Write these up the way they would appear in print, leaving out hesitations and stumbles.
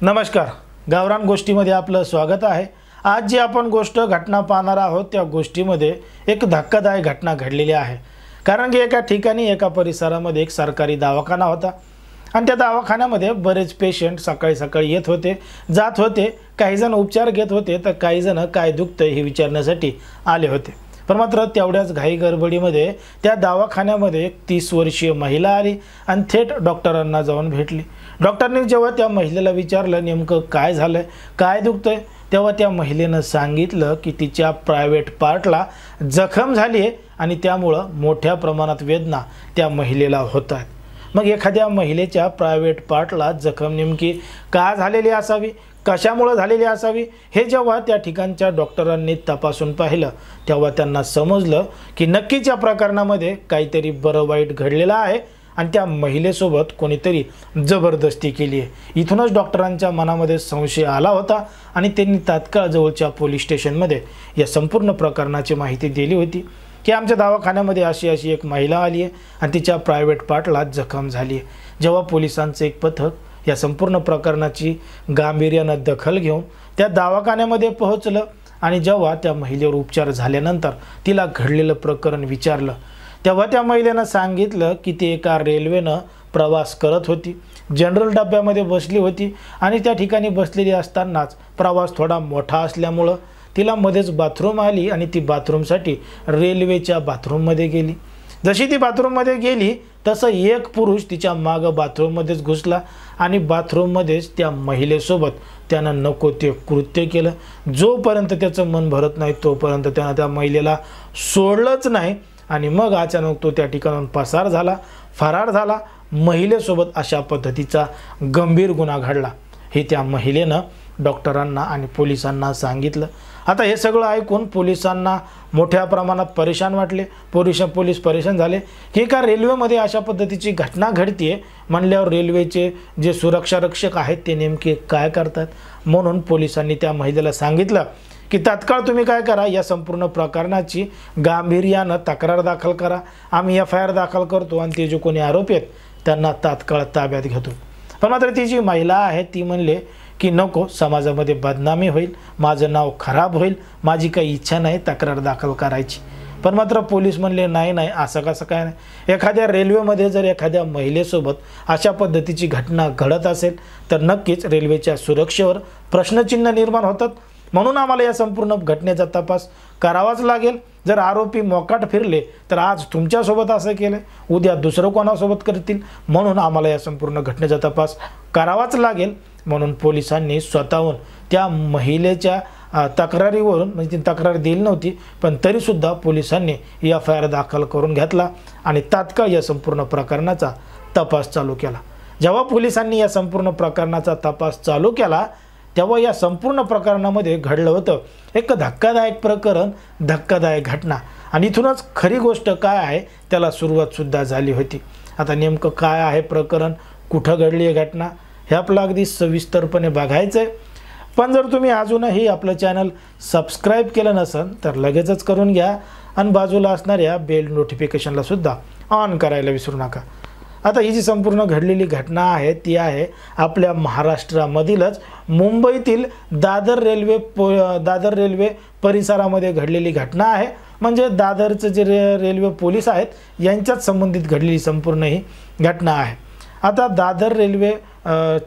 नमस्कार, गावरान गोष्टीमध्ये आपलं स्वागत आहे। आज जी आपण घटना पाहणार आहोत त्या गोष्टीमध्ये एक धक्कादायक घटना घडलेली आहे। कारण की एका ठिकाणी एका परिसरामध्ये एक सरकारी दवाखाना होता आणि त्या दवाखान्यामध्ये बरेच पेशंट सकाळी सकाळी येत होते, जात होते। काही जण उपचार घेत होते तर काही जण काय दुखतंय हे विचारण्यासाठी आले होते। पण मात्र तेवढ्याच घाई गडबडीमध्ये त्या दवाखान्यामध्ये एक 30 वर्षीय महिला आली आणि थेट डॉक्टरांना जाऊन भेटली। डॉक्टरने जेव्हा त्या महिलेला विचारलं नेमकं काय झालंय, काय दुखतंय, तेव्हा त्या महिलेनं सांगितलं की तिच्या प्रायव्हेट पार्टला जखम झाली आहे आणि त्यामुळे मोठ्या प्रमाणात वेदना त्या महिलेला होत आहेत। मग एखाद्या महिलेच्या प्रायव्हेट पार्टला जखम नेमकी का झालेली असावी, कशामुळे झालेली असावी, हे जेव्हा त्या ठिकाणच्या डॉक्टरांनी तपासून पाहिलं तेव्हा त्यांना समजलं की नक्कीच या प्रकरणामध्ये काहीतरी बरं वाईट घडलेलं आहे आणि त्या महिलेसोबत कोणीतरी जबरदस्ती केली आहे। इथूनच डॉक्टरांच्या मनामध्ये संशय आला होता आणि त्यांनी तात्काळ जवळच्या पोलीस स्टेशनमध्ये या संपूर्ण प्रकरणाची माहिती दिली होती की आमच्या दवाखान्यामध्ये अशी एक महिला आली आहे आणि तिच्या प्रायव्हेट पार्टला जखम झाली आहे। जेव्हा पोलिसांचं एक पथक या संपूर्ण प्रकरणाची गांभीर्यानं दखल घेऊन त्या दवाखान्यामध्ये पोहोचलं आणि जेव्हा त्या महिलेवर उपचार झाल्यानंतर तिला घडलेलं प्रकरण विचारलं तेव्हा त्या महिलेनं सांगितलं की ती एका रेल्वेनं प्रवास करत होती, जनरल डब्यामध्ये बसली होती आणि त्या ठिकाणी बसलेली असतानाच प्रवास थोडा मोठा असल्यामुळं तिला मध्येच बाथरूम आली आणि ती बाथरूमसाठी रेल्वेच्या बाथरूममध्ये गेली। जशी ती बाथरूममध्ये गेली तसं एक पुरुष तिच्या मागं बाथरूममध्येच घुसला आणि बाथरूममध्येच त्या महिलेसोबत त्यानं नको ते कृत्य केलं। जोपर्यंत त्याचं मन भरत नाही तोपर्यंत त्यानं त्या महिलेला सोडलंच नाही आणि मग अचानक तो त्या ठिकाणाहून फरार झाला। महिलेसोबत अशा पद्धतीचा गंभीर गुन्हा घडला हे त्या महिलेनं डॉक्टरांना आणि पोलिसांना सांगितलं। आता हे सगळं ऐकून पोलिसांना मोठ्या प्रमाणात परेशान वाटले। पोलीस परेशान झाले की का रेल्वेमध्ये अशा पद्धतीची घटना घडतीये म्हणल्यावर रेल्वेचे जे सुरक्षा रक्षक आहेत ते नेमके काय करतात। म्हणून पोलिसांनी त्या महिलेला सांगितलं की तात्काळ तुम्ही काय करा, या संपूर्ण प्रकरणाची गांभीर्यानं तक्रार दाखल करा, आम्ही FIR दाखल करतो आणि ते जे कोणी आरोपी आहेत त्यांना तात्काळ ताब्यात घेतो। पण मात्र ती जी महिला आहे ती म्हणले की नको, समाजामध्ये बदनामी होईल, माझं नाव खराब होईल, माझी काही इच्छा नाही तक्रार दाखल करायची। पण मात्र पोलीस म्हणले नाही असं कसं काय नाही। एखाद्या रेल्वेमध्ये जर एखाद्या महिलेसोबत अशा पद्धतीची घटना घडत असेल तर नक्कीच रेल्वेच्या सुरक्षेवर प्रश्नचिन्ह निर्माण होतात। म्हणून आम्हाला या संपूर्ण घटनेचा तपास करावाच लागेल। जर आरोपी मोकाट फिरले तर आज तुमच्यासोबत असं केलं, उद्या दुसरं कोणासोबत करतील, म्हणून आम्हाला या संपूर्ण घटनेचा तपास करावाच लागेल। म्हणून पोलिसांनी स्वतःहून त्या महिलेच्या तक्रारीवरून, म्हणजे ती तक्रार दिली नव्हती पण तरीसुद्धा पोलिसांनी FIR दाखल करून घेतला आणि तात्काळ या संपूर्ण प्रकरणाचा तपास चालू केला। जेव्हा पोलिसांनी या संपूर्ण प्रकरणाचा तपास चालू केला तेव्हा या संपूर्ण प्रकरणामध्ये घडलं होतं एक धक्कादायक प्रकरण, धक्कादायक घटना आणि इथूनच खरी गोष्ट काय आहे त्याला सुरुवातसुद्धा झाली होती। आता नेमकं काय आहे प्रकरण, कुठं घडली आहे घटना हे आपलं अगदी सविस्तरपणे बघायचं आहे। पण जर तुम्ही अजूनही आपलं चॅनल सबस्क्राईब केलं नसेल तर लगेचच करून घ्या आणि बाजूला असणाऱ्या बेल नोटिफिकेशनला सुद्धा ऑन करायला विसरू नका। आता ही जी संपूर्ण घडलेली घटना आहे ती आहे आपल्या महाराष्ट्रामधीलच मुंबईतील दादर रेल्वे परिसरामध्ये घडलेली घटना आहे। म्हणजे दादरचे जे रेल्वे पोलीस आहेत यांच्याच संबंधित घडलेली संपूर्ण ही घटना आहे। आता दादर रेल्वे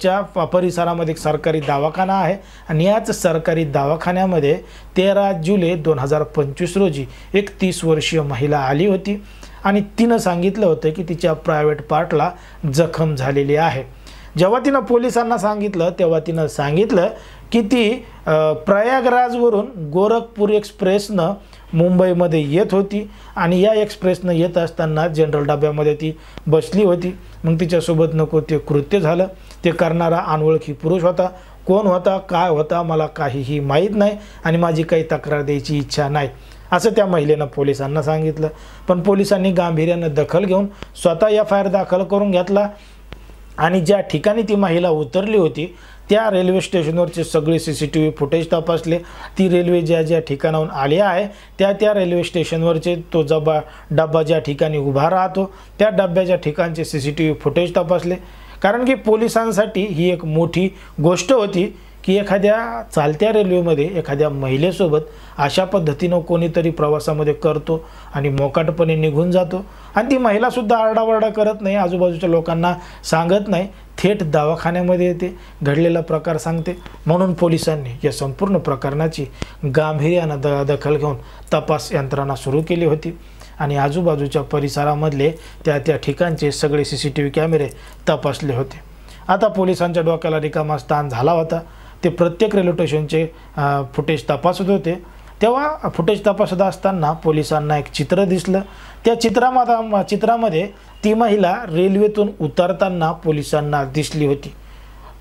च्या परिसरामध्ये एक सरकारी दवाखाना आहे आणि याच सरकारी दवाखान्यामध्ये 13 जुलै 2025 रोजी एक 30 वर्षीय महिला आली होती आणि तिनं सांगितलं होतं की तिच्या प्रायव्हेट पार्टला जखम झालेली आहे। जेव्हा तिनं पोलिसांना सांगितलं तेव्हा तिनं सांगितलं की ती प्रयागराजवरून गोरखपूर एक्सप्रेसनं मुंबईमध्ये येत होती आणि या एक्सप्रेसनं येत असताना जनरल डब्यामध्ये ती बसली होती। मग तिच्यासोबत नको ते कृत्य झालं। ते करणारा अनोळखी पुरुष होता। कोण होता, काय होता मला काहीही माहीत नाही आणि माझी काही तक्रार द्यायची इच्छा नाही असं त्या महिलेनं पोलिसांना सांगितलं। पण पोलिसांनी गांभीर्यानं दखल घेऊन स्वतः FIR दाखल करून घेतला आणि ज्या ठिकाणी ती महिला उतरली होती त्या रेल्वे स्टेशनवरचे सगळे CCTV फुटेज तपासले। ती रेल्वे ज्या ज्या ठिकाणाहून आली आहे त्या रेल्वे स्टेशनवरचे तो डब्बा ज्या ठिकाणी उभा राहतो त्या डब्याच्या ठिकाणचे CCTV फुटेज तपासले। कारण की पोलिसांसाठी ही एक मोठी गोष्ट होती की एखाद्या चालत्या रेल्वेमध्ये एखाद्या महिलेसोबत अशा पद्धतीनं कोणीतरी प्रवासामध्ये करतो आणि मोकाटपणे निघून जातो आणि ती महिलासुद्धा आरडाओरडा करत नाही, आजूबाजूच्या लोकांना सांगत नाही, थेट दवाखान्यामध्ये येते, घडलेला प्रकार सांगते। म्हणून पोलिसांनी या संपूर्ण प्रकरणाची गांभीर्यानं दखल घेऊन तपास यंत्रणा सुरू केली होती आणि आजूबाजूच्या परिसरामधले त्या ठिकाणचे सगळे CCTV कॅमेरे तपासले होते। आता पोलिसांच्या डोक्याला रिकामा स्थान झाला होता। ते प्रत्येक रेल्वे स्टेशनचे फुटेज तपासत होते। तेव्हा फुटेज तपासत असताना पोलिसांना एक चित्र दिसलं। त्या चित्रामध्ये ती महिला रेल्वेतून उतरताना पोलिसांना दिसली होती।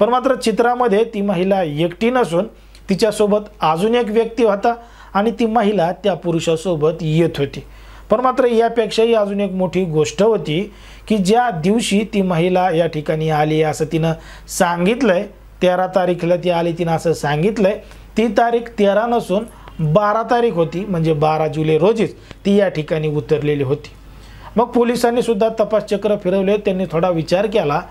पण मात्र चित्रामध्ये ती महिला एकटी नसून तिच्यासोबत अजून एक व्यक्ती होता आणि ती महिला त्या पुरुषासोबत येत होती। पण मात्र यापेक्षाही अजून एक मोठी गोष्ट होती की ज्या दिवशी ती महिला या ठिकाणी आली असं तिनं सांगितलंय, 13 तारीखला ती आली तिनं असं सांगितलंय, ती तारीख 13 नसून 12 तारीख होती, म्हणजे 12 जुलै रोजीच ती या ठिकाणी उतरलेली होती। मग पोलिसांनी सुद्धा तपासचक्र फिरवले। त्यांनी थोडा विचार केला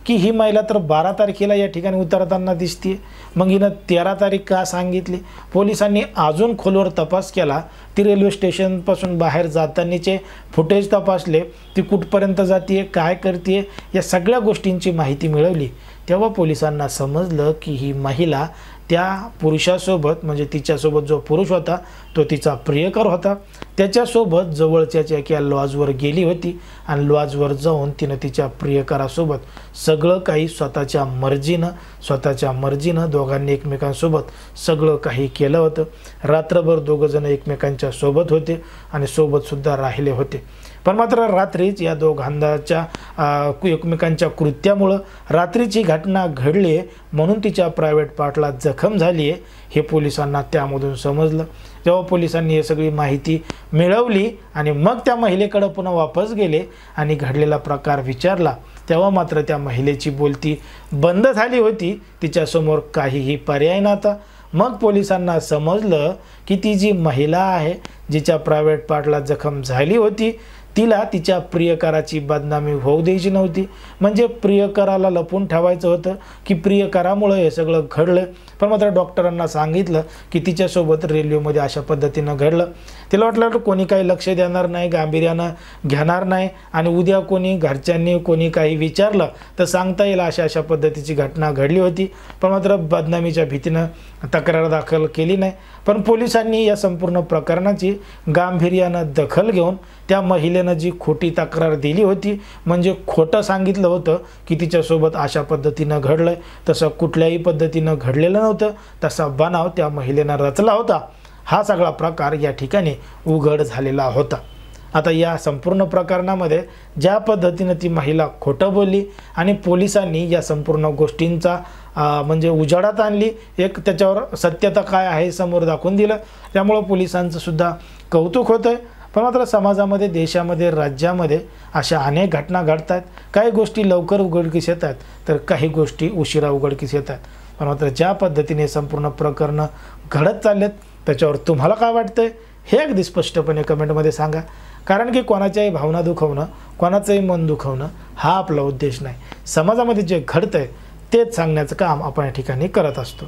की ही महिला तर 12 तारखेला या ठिकाणी उतरताना दिसते, मग हिनं 13 तारीख का सांगितली? पोलिसांनी अजून खोलवर तपास केला। ती रेल्वे स्टेशनपासून बाहेर जातानाचे फुटेज तपासले, ती कुठपर्यंत जाते, काय करते, या सगळ्या गोष्टींची माहिती मिळवली। तेव्हा पोलिसांना समजलं की ही महिला त्या पुरुषासोबत, म्हणजे तिच्यासोबत जो पुरुष होता तो तिचा प्रियकर होता, त्याच्यासोबत जवळच्याच एका लॉजवर गेली होती आणि लॉजवर जाऊन तिनं तिच्या प्रियकरासोबत सगळं काही स्वतःच्या मर्जीनं दोघांनी एकमेकांसोबत सगळं काही केलं होतं। रात्रभर दोघंजण एकमेकांच्या सोबत होते आणि सोबतसुद्धा राहिले होते। पण मात्र रात्रीच या दोघांच्या एकमेकांच्या कृत्यामुळं रात्रीची घटना घडली म्हणून तिच्या प्रायव्हेट पार्टला जखम झाली आहे हे पोलिसांना त्यामधून समजलं। जेव्हा पोलिसांनी ही सगळी माहिती मिळवली आणि मग त्या महिलेकडे पुन्हा वापस गेले आणि घडलेला प्रकार विचारला, तेव्हा मात्र त्या महिलेची बोलती बंद झाली होती, तिच्यासमोर काहीही पर्याय नव्हता। मग पोलिसांना समजलं की ती जी महिला आहे जिच्या प्रायव्हेट पार्टला जखम झाली होती तिला तिच्या प्रियकराची बदनामी होऊ द्यायची नव्हती, म्हणजे प्रियकराला लपून ठेवायचं होतं की प्रियकरामुळे हे सगळं घडलं। पण मात्र डॉक्टरांना सांगितलं की तिच्यासोबत रेल्वेमध्ये अशा पद्धतीनं घडलं। तिला वाटलं कोणी काही लक्ष देणार नाही, गांभीर्यानं घेणार नाही आणि उद्या कोणी घरच्यांनी कोणी काही विचारलं तर सांगता येईल अशा पद्धतीची घटना घडली होती। पण मात्र बदनामीच्या भीतीनं तक्रार दाखल केली नाही। पण पोलिसांनी या संपूर्ण प्रकरणाची गांभीर्यानं दखल घेऊन त्या महिलेनं जी खोटी तक्रार दिली होती, म्हणजे खोटं सांगितलं होतं की तिच्यासोबत अशा पद्धतीनं घडलंय, तसं कुठल्याही पद्धतीनं घडलेलं नव्हतं, तसा बनाव त्या महिलेनं रचला होता, हा सगळा प्रकार या ठिकाणी उघड झालेला होता। आता या संपूर्ण प्रकरणामध्ये ज्या पद्धतीनं ती महिला खोटं बोलली आणि पोलिसांनी या संपूर्ण गोष्टींचा म्हणजे उजाडात आणली, एक त्याच्यावर सत्यता काय आहे समोर दाखवून दिलं, त्यामुळं पोलिसांचं सुद्धा कौतुक होतं आहे। पण मात्र समाजामध्ये, देशामध्ये, राज्यामध्ये अशा अनेक घटना घडतात। काही गोष्टी लवकर उघडकीस येतात तर काही गोष्टी उशिरा उघडकीस येतात। पण मात्र ज्या पद्धतीने संपूर्ण प्रकरणं घडत चाललेत त्याच्यावर तुम्हाला काय वाटतंय हे अगदी स्पष्टपणे कमेंटमध्ये सांगा। कारण की कोणाच्याही भावना दुखवणं, कोणाचंही मन दुखवणं हा आपला उद्देश नाही। समाजामध्ये जे घडतंय तेच सांगण्याचं काम आपण या ठिकाणी करत असतो।